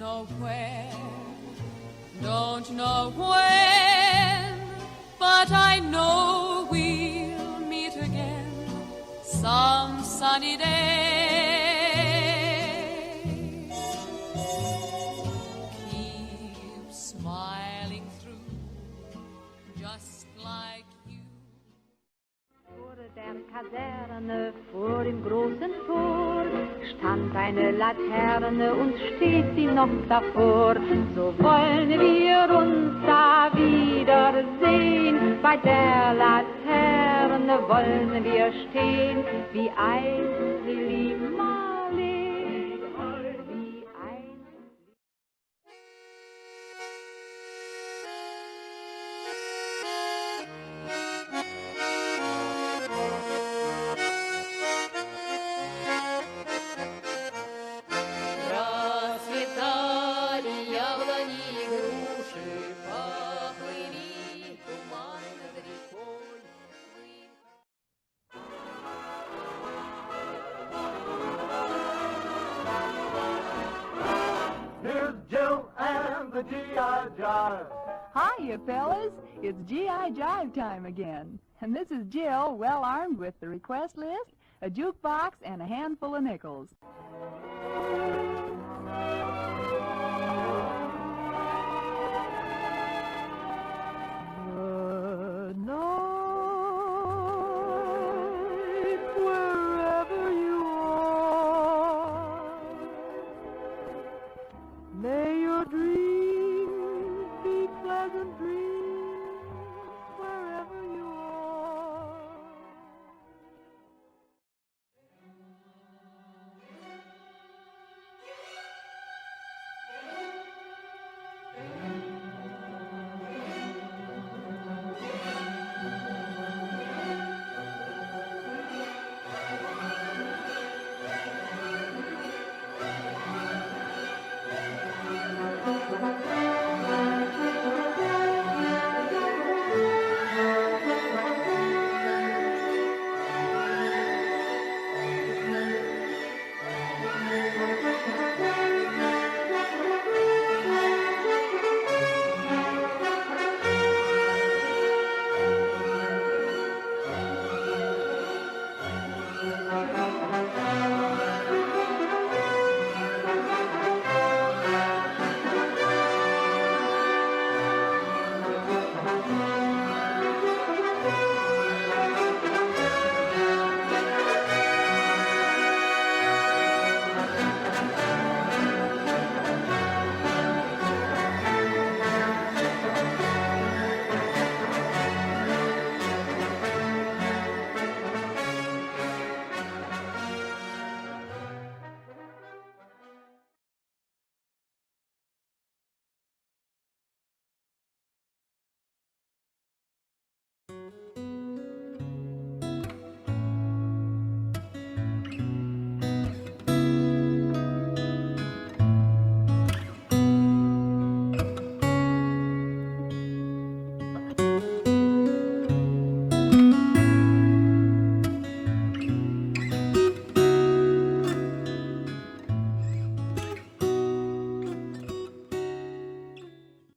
know where, don't know when, but I know we'll meet again some sunny day. Keep smiling through, just like you. Vor der Kaserne, vor dem großen Tor, stand eine Laterne und steht sie noch davor. So wollen wir uns da wiedersehen, bei der Laterne wollen wir stehen, wie einst Lili Marley, wie einst. Расцветали яблони и груши, поплыли туманы над рекой. Here's Jill and the G.I. Jive. Hiya, fellas. It's G.I. Jive time again. And this is Jill, well armed with the request list, a jukebox, and a handful of nickels. Good night, wherever you are. May your dreams be pleasant dreams.